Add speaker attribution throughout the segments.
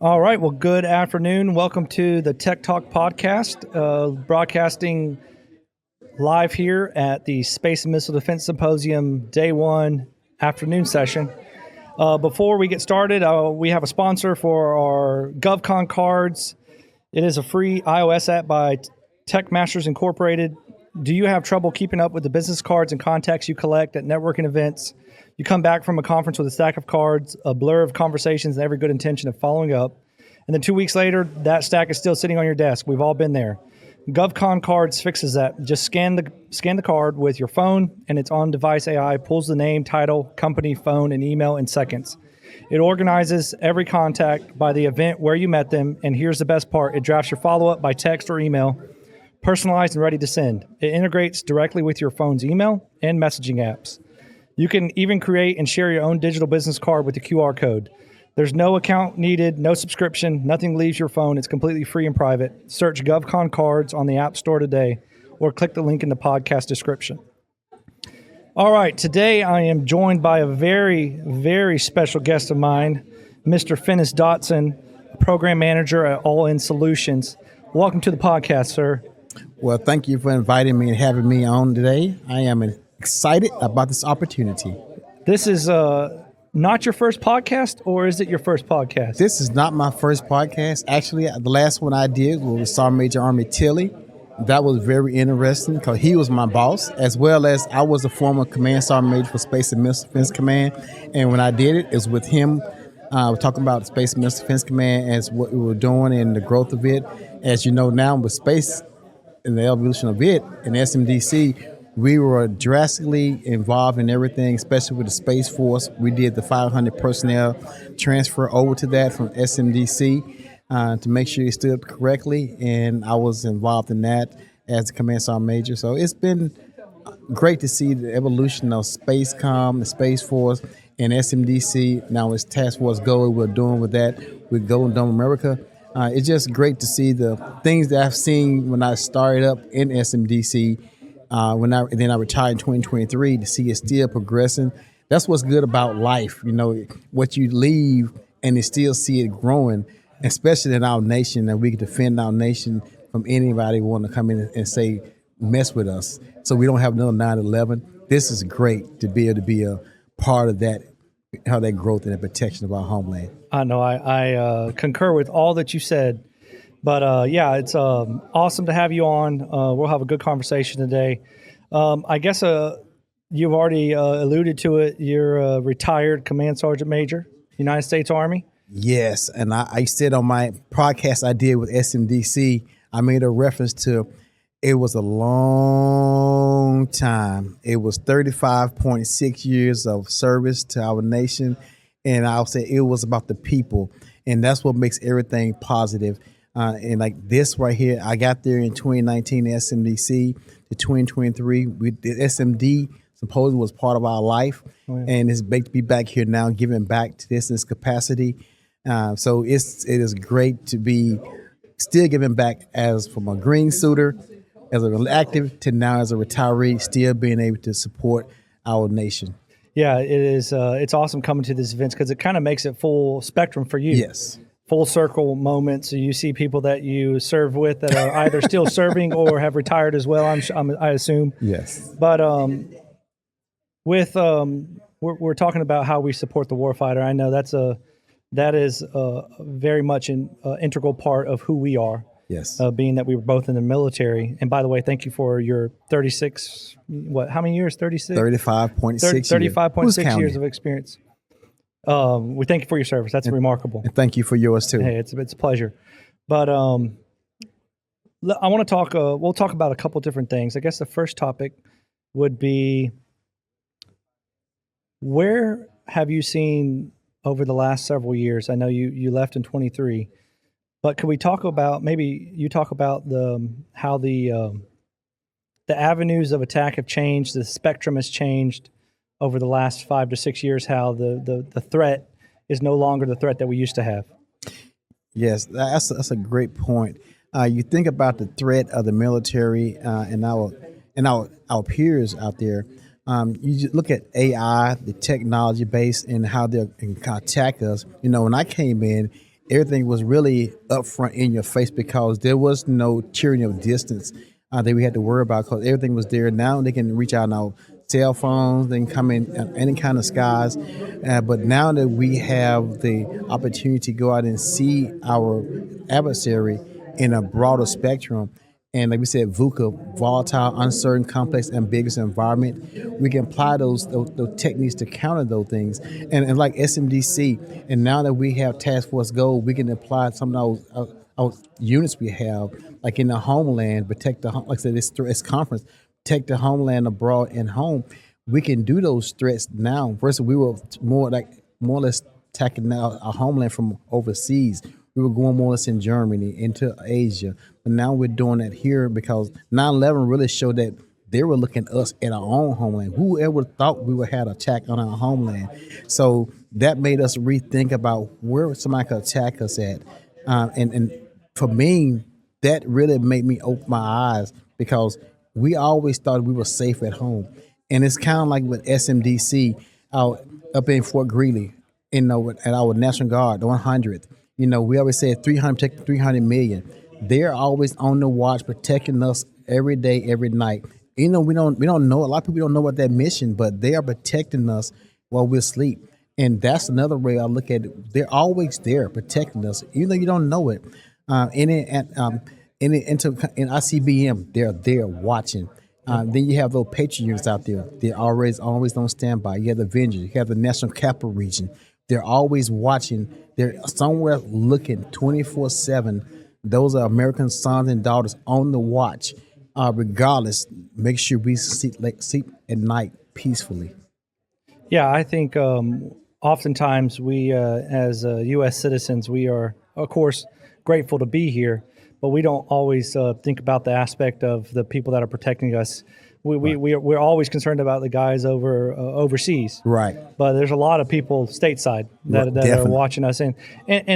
Speaker 1: All right. Well, good afternoon. Welcome to the Tec-Talk Podcast, broadcasting live here at the Space and Missile Defense Symposium Day 1 afternoon session. Before we get started, we have a sponsor for our GovCon cards. It is a free iOS app by Tech Masters Incorporated. Do you have trouble keeping up with the business cards and contacts you collect at networking events? You come back from a conference with a stack of cards, a blur of conversations, and every good intention of following up. And then 2 weeks later, that stack is still sitting on your desk. We've all been there. GovCon Cards fixes that. Just scan the card with your phone, and its on-device AI pulls the name, title, company, phone, and email in seconds. It organizes every contact by the event where you met them, and here's the best part. It drafts your follow-up by text or email, personalized and ready to send. It integrates directly with your phone's email and messaging apps. You can even create and share your own digital business card with the QR code. There's no account needed, no subscription, nothing leaves your phone. It's completely free and private. Search GovCon Cards on the App Store today or click the link in the podcast description. All right, today I am joined by a very, very special guest of mine, Mr. Finis Dodson, Program Manager at All In Solutions. Welcome to the podcast, sir.
Speaker 2: Well, thank you for inviting me and having me on today. I am excited about this opportunity.
Speaker 1: This is not your first podcast, or is it your first podcast?
Speaker 2: This is not my first podcast. Actually, the last one I did was with Sergeant Major Army Tilley. That was very interesting because he was my boss, as well as I was a former Command Sergeant Major for Space and Missile Defense Command. And when I did it, it was with him. We're talking about Space and Missile Defense Command as what we were doing and the growth of it. As you know now, with space and the evolution of it and SMDC, we were drastically involved in everything, especially with the Space Force. We did the 500 personnel transfer over to that from SMDC to make sure it stood correctly, and I was involved in that as the Command Sergeant Major. So it's been great to see the evolution of SpaceCom, the Space Force, and SMDC. Now it's Task Force Go. We're doing with that with Golden Dome America. It's just great to see the things that I've seen when I started up in SMDC. Then I retired in 2023 to see it still progressing. That's what's good about life, you know, what you leave and you still see it growing, especially in our nation, that we can defend our nation from anybody who want to come in and say, mess with us. So we don't have another 9/11. This is great to be able to be a part of that, how that growth and the protection of our homeland.
Speaker 1: I know I concur with all that you said. But yeah, it's awesome to have you on. We'll have a good conversation today. I guess you've already alluded to it. You're a retired Command Sergeant Major, United States Army.
Speaker 2: Yes, and I said on my podcast I did with SMDC, I made a reference to it was a long time. It was 35.6 years of service to our nation, and I'll say it was about the people, and that's what makes everything positive. And like this right here, I got there in 2019 SMDC to 2023. The SMD Symposium was part of our life, and it's great to be back here now, giving back to this capacity. So it is great to be still giving back as from a green suiter, as an active to now as a retiree, still being able to support our nation.
Speaker 1: Yeah, it is. It's awesome coming to this event because it kind of makes it full spectrum for you.
Speaker 2: Yes.
Speaker 1: Full circle moments. So you see people that you serve with that are either still serving or have retired as well. I assume.
Speaker 2: Yes.
Speaker 1: But we're talking about how we support the warfighter. I know that is very much an integral part of who we are.
Speaker 2: Yes.
Speaker 1: Being that we were both in the military. And by the way, thank you for your 36. How many years? 36.
Speaker 2: 35.6.
Speaker 1: 35.6 years of experience. We thank you for your service. That's remarkable.
Speaker 2: And thank you for yours too.
Speaker 1: Hey, it's a pleasure. But I want to talk. We'll talk about a couple different things. I guess the first topic would be, where have you seen over the last several years? I know you left in 23, but could we talk about, maybe you talk about how the avenues of attack have changed, the spectrum has changed over the last 5 to 6 years, how the threat is no longer the threat that we used to have.
Speaker 2: Yes, that's a great point. You think about the threat of the military and our peers out there. You just look at AI, the technology base, and how they can attack us. You know, when I came in, everything was really upfront in your face because there was no tyranny of distance that we had to worry about because everything was there. Now they can reach out now. Cell phones, they can come in any kind of skies. But now that we have the opportunity to go out and see our adversary in a broader spectrum, and like we said, VUCA, volatile, uncertain, complex, ambiguous environment, we can apply those techniques to counter those things. And like SMDC, and now that we have Task Force Gold, we can apply some of those units we have, like in the homeland, protect the, like I said, this conference, protect the homeland abroad and home. We can do those threats now. Versus we were more or less attacking now our homeland from overseas. We were going more or less in Germany, into Asia. But now we're doing that here because 9/11 really showed that they were looking at us at our own homeland. Whoever thought we would have an attack on our homeland? So that made us rethink about where somebody could attack us at. And for me, that really made me open my eyes because we always thought we were safe at home. And it's kind of like with SMDC out up in Fort Greely, at our National Guard, the 100th. We always said 300 million. They're always on the watch, protecting us every day, every night. We don't know. A lot of people don't know what that mission, but they are protecting us while we're asleep. And that's another way I look at it. They're always there protecting us, even though you don't know it. In ICBM, they're there watching. Then you have those Patriot units out there. They're always on standby. You have the Avengers. You have the National Capital Region. They're always watching. They're somewhere looking 24/7. Those are American sons and daughters on the watch. Regardless, make sure we sleep at night peacefully.
Speaker 1: Yeah, I think oftentimes we, as U.S. citizens, we are, of course, grateful to be here, but we don't always think about the aspect of the people that are protecting us. We're always concerned about the guys overseas,
Speaker 2: right?
Speaker 1: But there's a lot of people stateside that are watching us, and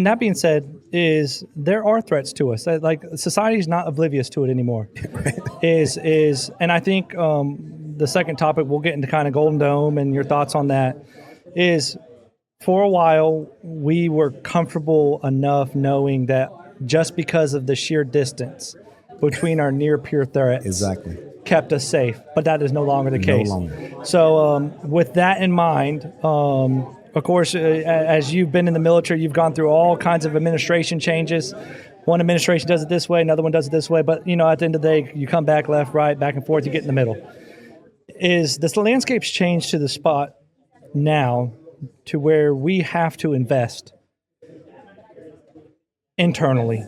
Speaker 1: that being said, there are threats to us. Like society is not oblivious to it anymore. And I think the second topic we'll get into kind of Golden Dome and your thoughts on that is, for a while we were comfortable enough knowing that just because of the sheer distance between our near peer threats,
Speaker 2: exactly,
Speaker 1: kept us safe, but that is no longer the case.
Speaker 2: No longer.
Speaker 1: So with that in mind, of course, as you've been in the military, you've gone through all kinds of administration changes. One administration does it this way, another one does it this way, but at the end of the day, you come back left, right, back and forth, you get in the middle. Is the landscape's changed to the spot now to where we have to invest internally,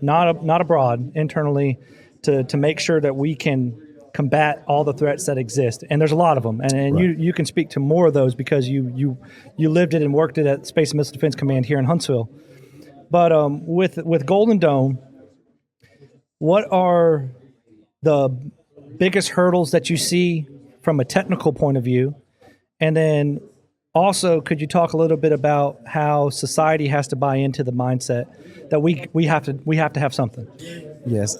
Speaker 1: not abroad, internally, to make sure that we can combat all the threats that exist, and there's a lot of them, and right. you can speak to more of those because you lived it and worked it at Space and Missile Defense Command here in Huntsville. But with Golden Dome, what are the biggest hurdles that you see from a technical point of view, and then also could you talk a little bit about how society has to buy into the mindset that we have to have something?
Speaker 2: Yes.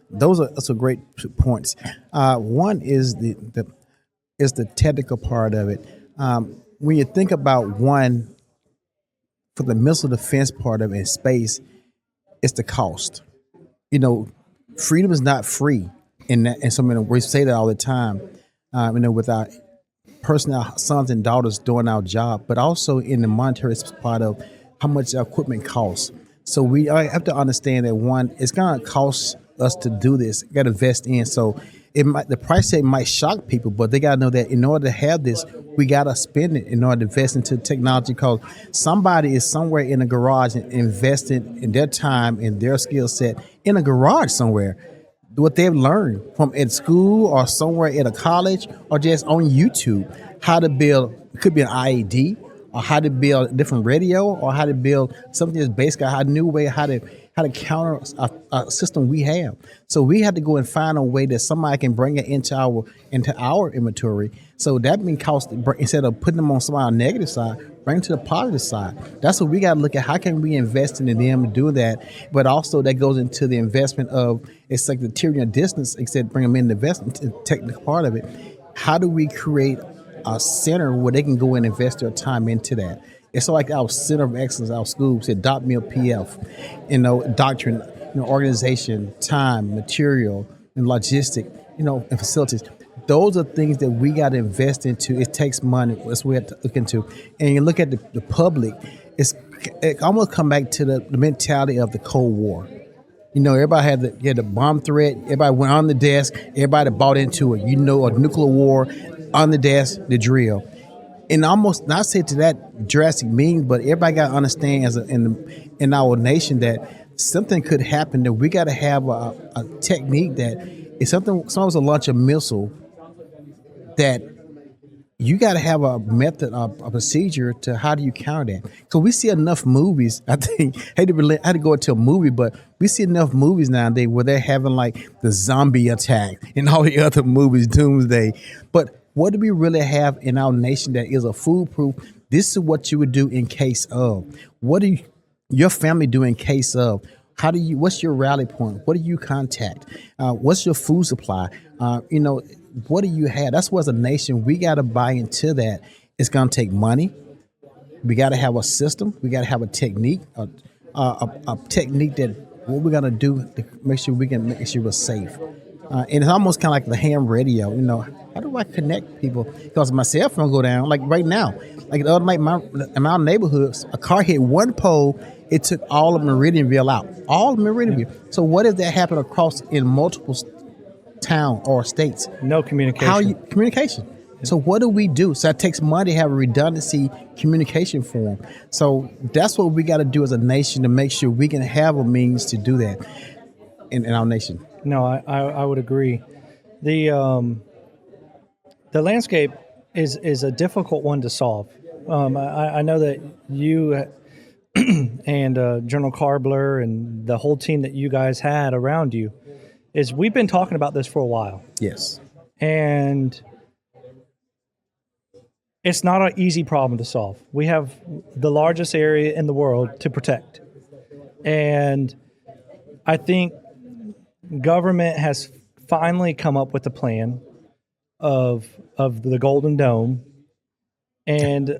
Speaker 2: Those are some great points. One is the technical part of it. When you think about one, for the missile defense part of it in space, it's the cost. Freedom is not free, and so we say that all the time. With our personnel, sons and daughters doing our job, but also in the monetary part of how much our equipment costs. So we have to understand that one, it's going to cost us to do this. Got to invest in. So the price tag might shock people, but they got to know that in order to have this, we got to spend it in order to invest into technology. Because somebody is somewhere in a garage and investing in their time and their skill set in a garage somewhere. What they've learned from at school or somewhere at a college or just on YouTube, how to build, it could be an IED, or how to build a different radio, or how to build something that's basic, how to counter a system we have. So we have to go and find a way that somebody can bring it into our inventory. So that means cost, instead of putting them on somebody's negative side, bring them to the positive side. That's what we got to look at. How can we invest in them and do that? But also that goes into the investment of, it's like the tyranny of distance, except bring them in the investment, the technical part of it. How do we create a center where they can go and invest their time into that? It's like our center of excellence, our school said .mil PF, doctrine, organization, time, material, and logistic, and facilities. Those are things that we got to invest into. It takes money. That's what we have to look into. And you look at the public, it almost come back to the mentality of the Cold War. Everybody had the bomb threat. Everybody went on the desk. Everybody bought into it. A nuclear war on the desk, the drill. And almost not say to that drastic means, but everybody got to understand in our nation that something could happen. That we got to have a technique that if someone's to launch a missile, that you got to have a method, a procedure to how do you counter that? Because we see enough movies. I think I had to go into a movie, but we see enough movies nowadays where they're having like the zombie attack and all the other movies, Doomsday. But what do we really have in our nation that is a foolproof? This is what you would do in case of. What do your family do in case of? What's your rally point? What do you contact? What's your food supply? What do you have? That's what as a nation, we got to buy into that. It's going to take money. We got to have a system. We got to have a technique, a technique that what we're going to do to make sure we're safe. And it's almost kind of like the ham radio, how do I connect people? Because my cell phone go down, like right now. Like the other night, in my neighborhoods, a car hit one pole. It took all of Meridianville out. All of Meridianville. So what if that happened across in multiple town or states?
Speaker 1: No communication.
Speaker 2: Communication. So what do we do? So it takes money to have a redundancy communication form. So that's what we got to do as a nation to make sure we can have a means to do that in our nation.
Speaker 1: No, I would agree. The landscape is a difficult one to solve. I know that you and General Carbler and the whole team that you guys had around you we've been talking about this for a while.
Speaker 2: Yes.
Speaker 1: And it's not an easy problem to solve. We have the largest area in the world to protect. And I think government has finally come up with a plan of the Golden Dome and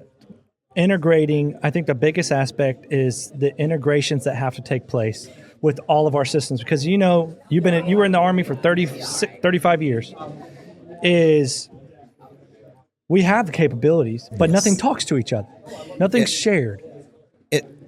Speaker 1: integrating. I think the biggest aspect is the integrations that have to take place with all of our systems, because you were in the Army for 35 years. We have the capabilities, but nothing talks to each other. Nothing's shared.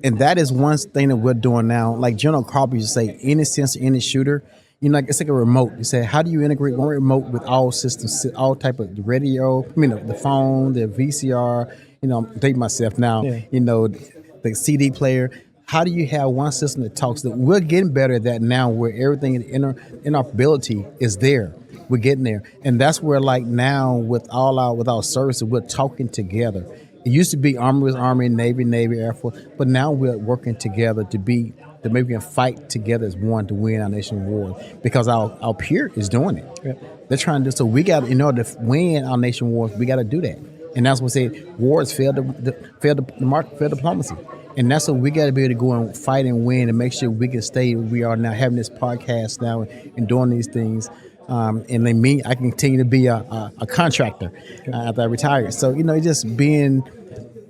Speaker 2: And that is one thing that we're doing now. Like General Carper used to say, any sensor, any shooter, it's like a remote. You say, how do you integrate one remote with all systems, all type of radio, the phone, the VCR, I'm dating myself now, the CD player. How do you have one system that talks? That we're getting better at that now, where everything in interoperability is there. We're getting there, and that's where like now with our services, we're talking together. It used to be Army was Army, Navy, Air Force, but now we're working together to maybe we can fight together as one to win our nation war, because our peer is doing it. Yep. They're trying to do so. We got, in order to win our nation wars, we got to do that, and that's what I said. Wars fail diplomacy. And that's what we got to be able to go and fight and win and make sure we can stay. We are now having this podcast now and doing these things. And then I can continue to be a contractor after I retire. So, just being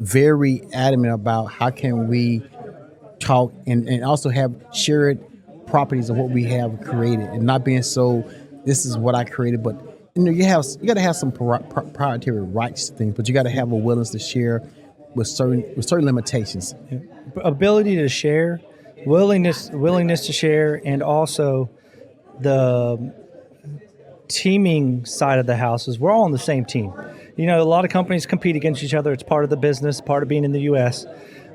Speaker 2: very adamant about how can we talk and also have shared properties of what we have created, and not being so, this is what I created, but you got to have some proprietary rights to things, but you got to have a willingness to share with certain limitations.
Speaker 1: Yeah. Ability to share, willingness to share, and also the teaming side of the house is we're all on the same team. A lot of companies compete against each other. It's part of the business, part of being in the U.S.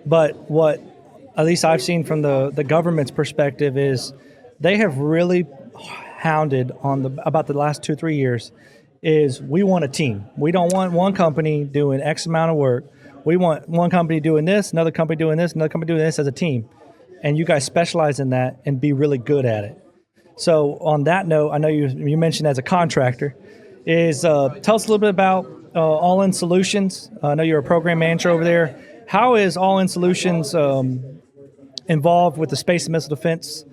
Speaker 1: But what at least I've seen from the government's perspective is they have really hounded about the last 2-3 years is we want a team. We don't want one company doing X amount of work. We want one company doing this, another company doing this, another company doing this as a team. And you guys specialize in that and be really good at it. So on that note, I know you mentioned as a contractor, tell us a little bit about All In Solutions. I know you're a program manager over there. How is All In Solutions involved with the Space and Missile Defense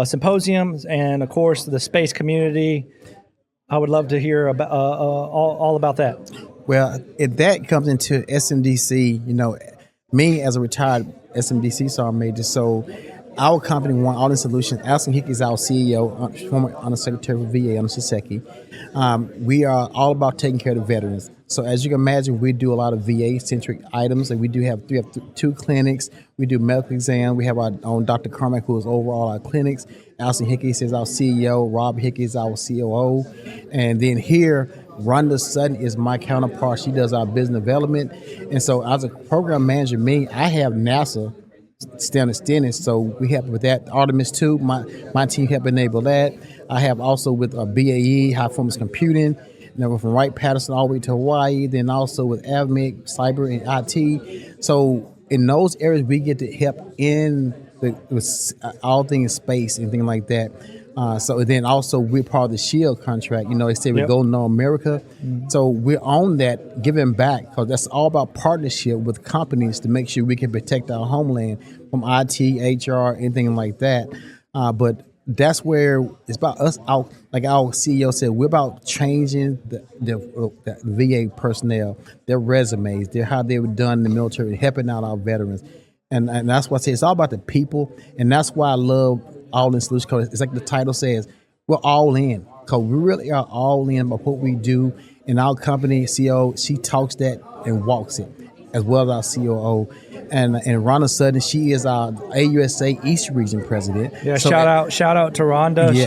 Speaker 1: Symposium and, of course, the space community? I would love to hear about all about that.
Speaker 2: Well, if that comes into SMDC, me as a retired SMDC sergeant major, so our company, One All In Solutions, Alison Hickey is our CEO, former Undersecretary for VA, Under Shiseki. We are all about taking care of the veterans. So as you can imagine, we do a lot of VA-centric items, and we have two clinics. We do medical exam. We have our own Dr. Carmack, who is over all our clinics. Alison Hickey is our CEO. Rob Hickey is our COO. And then here, Rhonda Sutton is my counterpart. She does our business development. And so as a program manager, I have NASA standing. So we help with that. Artemis 2, my team help enable that. I have also with BAE, High Performance Computing, from Wright-Patterson all the way to Hawaii, then also with AVMIC, Cyber, and IT. So in those areas, we get to help in with all things space and things like that. So then also we're part of the SHIELD contract. They say we go to America. Mm-hmm. So we're on that, giving back, because that's all about partnership with companies to make sure we can protect our homeland from IT, HR, anything like that. But that's where it's about us out. Like our CEO said, we're about changing the VA personnel, their resumes, how they were done in the military, helping out our veterans. And that's why I say it's all about the people. And that's why I love All In Solutions, because it's like the title says, we're all in. Because we really are all in about what we do. And our company CEO, she talks that and walks it, as well as our COO. And Rhonda Sutton, she is our AUSA East Region President.
Speaker 1: Yeah, so shout out to Rhonda.
Speaker 2: Yes.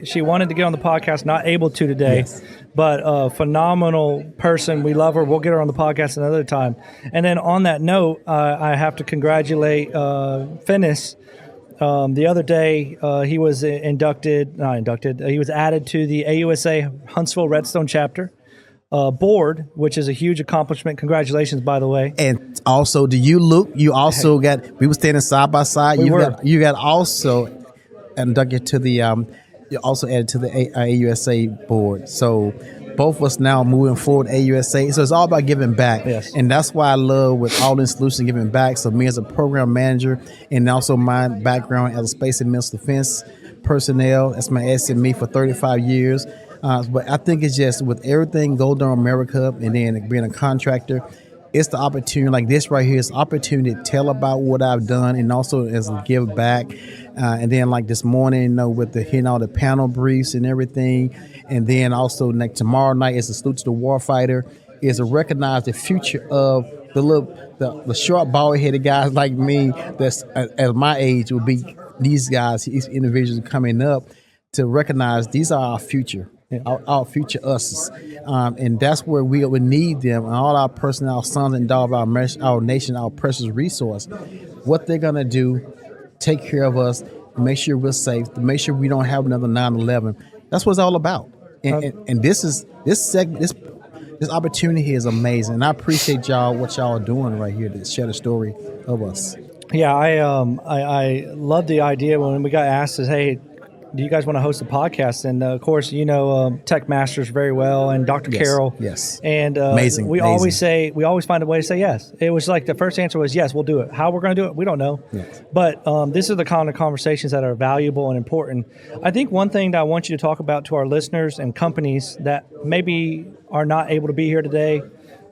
Speaker 1: She wanted to get on the podcast, not able to today.
Speaker 2: Yes.
Speaker 1: But a phenomenal person. We love her. We'll get her on the podcast another time. And then on that note, I have to congratulate Finis. The other day, he was he was added to the AUSA Huntsville Redstone chapter board, which is a huge accomplishment. Congratulations, by the way.
Speaker 2: And also, Luke, you also we were standing side by side. You got also inducted to the, you're also added to the AUSA board. So both of us now moving forward AUSA. So it's all about giving back.
Speaker 1: Yes.
Speaker 2: And that's why I love with All In Solutions giving back. So me as a program manager, and also my background as a space and missile defense personnel, that's my SME for 35 years. But I think it's just with everything Golden America and then being a contractor, it's the opportunity like this right here. It's opportunity to tell about what I've done and also as a give back. And then like this morning, with hitting all the panel briefs and everything. And then also like tomorrow night is a salute to the warfighter, is to recognize the future of the short bald-headed guys like me that's at my age will be these guys, these individuals coming up, to recognize these are our future. Yeah. Our future us's. And that's where we would need them and all our personnel, our sons and daughters of our nation, our precious resource. What they're going to do, take care of us, make sure we're safe, to make sure we don't have another 9/11. That's what it's all about. And this opportunity here is amazing. And I appreciate what y'all are doing right here to share the story of us.
Speaker 1: Yeah, I love the idea when we got asked, hey, do you guys want to host a podcast? And of course, Tech Masters very well, and Dr.
Speaker 2: Yes,
Speaker 1: Carroll.
Speaker 2: Yes.
Speaker 1: And
Speaker 2: amazing.
Speaker 1: We always find a way to say yes. It was like the first answer was yes, we'll do it. How we're going to do it, we don't know.
Speaker 2: Yes.
Speaker 1: But this is the kind of conversations that are valuable and important. I think one thing that I want you to talk about to our listeners and companies that maybe are not able to be here today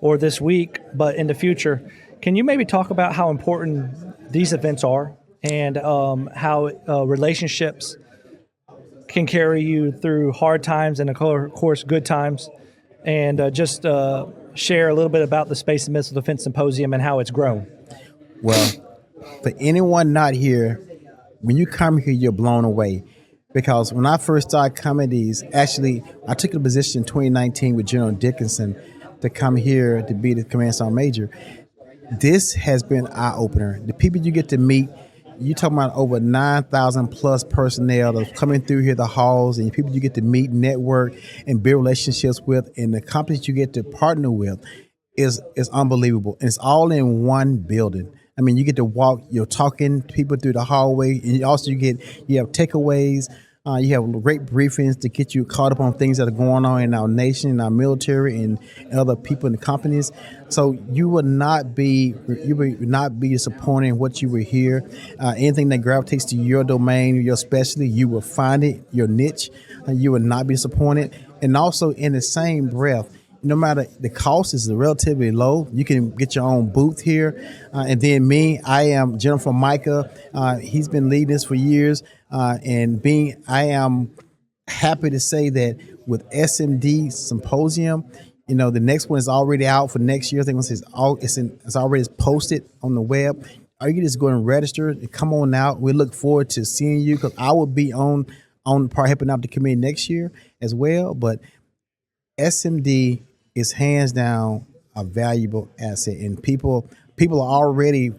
Speaker 1: or this week, but in the future, can you maybe talk about how important these events are and how relationships can carry you through hard times and, of course, good times, and just share a little bit about the Space and Missile Defense Symposium and how it's grown.
Speaker 2: Well, for anyone not here, when you come here, you're blown away. Because when I first started coming to these, actually, I took a position in 2019 with General Dickinson to come here to be the Command Sergeant Major. This has been eye-opener. The people you get to meet, you talking about over 9,000 plus personnel that's coming through here, the halls, and people you get to meet, network, and build relationships with, and the companies you get to partner with is unbelievable. And it's all in one building. I mean, you get to walk, you're talking to people through the hallway, and also you have takeaways. You have great briefings to get you caught up on things that are going on in our nation, in our military, and other people in the companies. So you would not be disappointed in what you will hear. Anything that gravitates to your domain, your specialty, you will find it, your niche. You will not be disappointed. And also in the same breath, no matter the cost is relatively low. You can get your own booth here. And then me, I am Jennifer Micah. He's been leading this for years. I am happy to say that with SMD Symposium, the next one is already out for next year. I think it's already posted on the web. Or you can just go and register and come on out. We look forward to seeing you, because I will be on part helping out the committee next year as well. But SMD is hands down a valuable asset, and people are already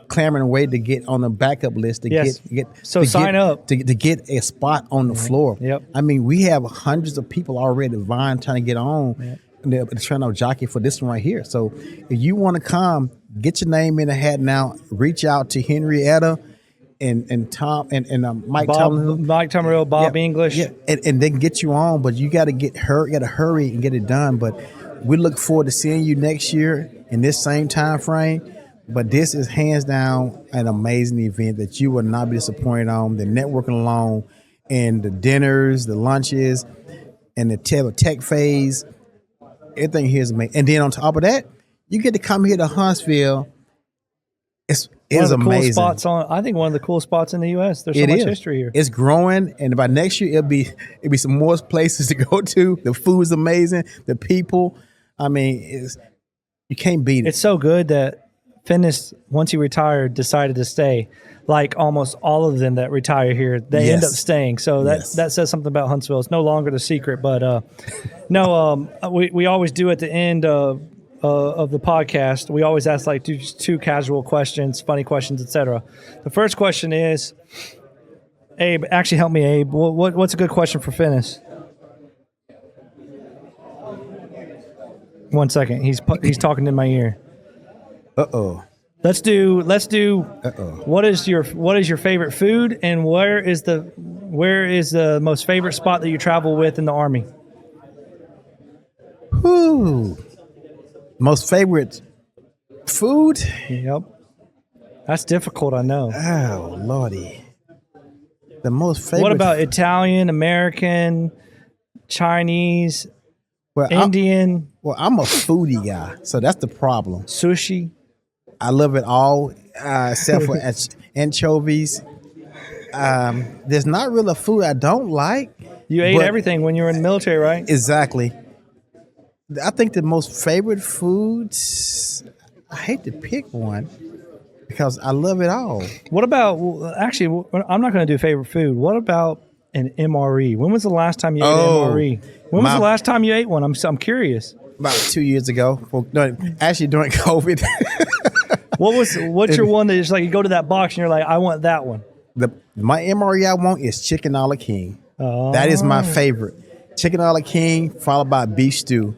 Speaker 2: clamoring away to get on the backup list to
Speaker 1: sign up
Speaker 2: to get a spot on the floor.
Speaker 1: Yep.
Speaker 2: I mean, we have hundreds of people already vying, trying to get on.
Speaker 1: Yep.
Speaker 2: And they're trying to jockey for this one right here. So if you want to come, get your name in the hat now. Reach out to Henrietta and Tom and Mike
Speaker 1: Tomarill, Bob English.
Speaker 2: Yeah, and they can get you on, but you got to hurry and get it done. But we look forward to seeing you next year in this same time frame. But this is hands down an amazing event that you will not be disappointed on. The networking alone, and the dinners, the lunches, and the tech phase. Everything here is amazing. And then on top of that, you get to come here to Huntsville. It is amazing.
Speaker 1: I think one of the cool spots in the U.S. There's so much history here.
Speaker 2: It's growing, and by next year it'll be some more places to go to. The food is amazing. The people, I mean, you can't beat it.
Speaker 1: It's so good that Finis, once he retired, decided to stay. Like almost all of them that retire here, they end up staying. So that says something about Huntsville. It's no longer the secret, but we always do at the end of the podcast. We always ask like two casual questions, funny questions, etc. The first question is, Abe. Actually, help me, Abe. What's a good question for Finis? 1 second. He's talking in my ear. Let's do. What is your favorite food, and where is the most favorite spot that you travel with in the Army?
Speaker 2: Most favorite food?
Speaker 1: Yep. That's difficult, I know.
Speaker 2: Oh, Lordy. The most favorite.
Speaker 1: What about Italian, American, Chinese, Indian?
Speaker 2: I'm a foodie guy, so that's the problem.
Speaker 1: Sushi?
Speaker 2: I love it all, except for anchovies. There's not really a food I don't like.
Speaker 1: You ate everything when you were in the military, right?
Speaker 2: Exactly. I think the most favorite foods, I hate to pick one because I love it all.
Speaker 1: What about, actually, I'm not going to do favorite food. What about an MRE? When was the last time you ate an MRE? When was the last time you ate one? I'm curious.
Speaker 2: About 2 years ago. Actually, during COVID.
Speaker 1: What's your one that is like you go to that box and you're like, I want that one?
Speaker 2: My MRE I want is chicken a la king.
Speaker 1: Oh.
Speaker 2: That is my favorite. Chicken a la king, followed by beef stew.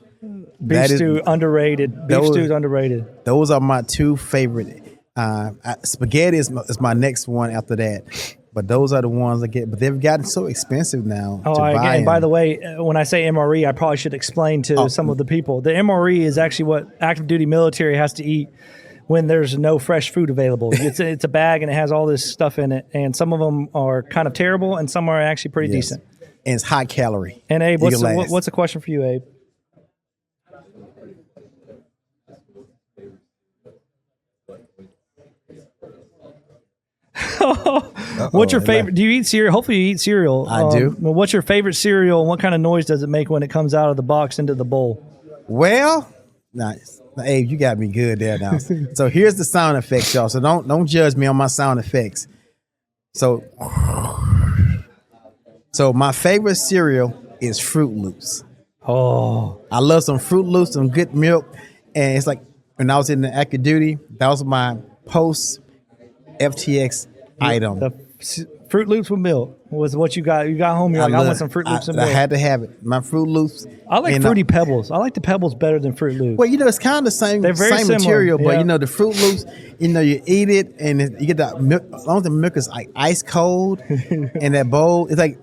Speaker 1: Beef stew underrated. Beef stew is underrated.
Speaker 2: Those are my two favorite. Spaghetti is my next one after that. But those are the ones I get. But they've gotten so expensive now.
Speaker 1: And by the way, when I say MRE, I probably should explain to some of the people. The MRE is actually what active duty military has to eat when there's no fresh food available. It's a bag and it has all this stuff in it. And some of them are kind of terrible and some are actually pretty decent.
Speaker 2: And it's high calorie.
Speaker 1: And Abe, what's a question for you, Abe? What's your favorite? Do you eat cereal? Hopefully you eat cereal.
Speaker 2: I do.
Speaker 1: What's your favorite cereal and what kind of noise does it make when it comes out of the box into the bowl?
Speaker 2: Well, nice. Abe, you got me good there now. So here's the sound effects, y'all. So don't judge me on my sound effects. So my favorite cereal is Fruit Loops.
Speaker 1: Oh.
Speaker 2: I love some Fruit Loops, some good milk. And it's like when I was in the active duty, that was my post FTX item.
Speaker 1: The Fruit Loops with milk was what you got. You got home, you're I want some Fruit Loops and milk.
Speaker 2: I had to have it. My Fruit Loops.
Speaker 1: I like Fruity Pebbles. I like the Pebbles better than Fruit Loops.
Speaker 2: Well, it's kind of the same material, but the Fruit Loops, you eat it and you get that milk. As long as the milk is like ice cold in that bowl, it's like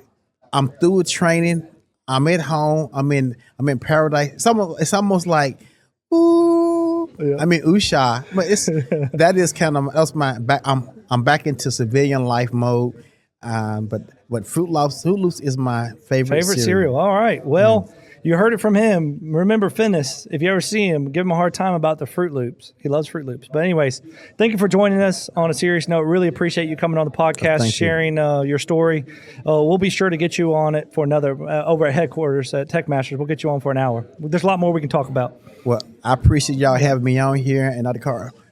Speaker 2: I'm through with training. I'm at home. I'm in paradise. It's almost like, ooh. Yeah. I mean, Usha, but that is kind of that's my back. I'm back into civilian life mode. But Fruit Loops is my favorite cereal.
Speaker 1: All right. Well, you heard it from him. Remember Finis. If you ever see him, give him a hard time about the Fruit Loops. He loves Fruit Loops. But anyways, thank you for joining us. On a serious note, really appreciate you coming on the podcast, sharing your story. We'll be sure to get you on it for another, over at headquarters at Tech Masters. We'll get you on for an hour. There's a lot more we can talk about.
Speaker 2: Well, I appreciate y'all having me on here. And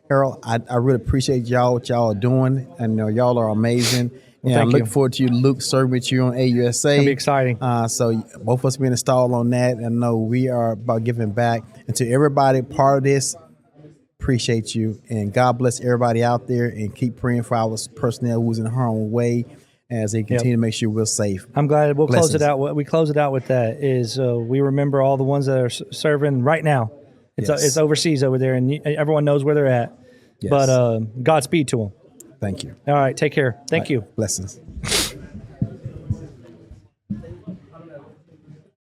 Speaker 2: Harold, I really appreciate y'all, what y'all are doing. And y'all are amazing.
Speaker 1: Well,
Speaker 2: I look forward to you, Luke, serving with you on AUSA.
Speaker 1: It'll be exciting.
Speaker 2: So both of us being installed on that, and know we are about giving back. And to everybody part of this, appreciate you. And God bless everybody out there, and keep praying for our personnel who's in harm's way as they continue to make sure we're safe.
Speaker 1: I'm glad we'll close it out. We close it out with that is we remember all the ones that are serving right now. It's overseas over there, and everyone knows where they're at. Yes. But Godspeed to them.
Speaker 2: Thank you.
Speaker 1: All right. Take care. Thank you.
Speaker 2: Blessings.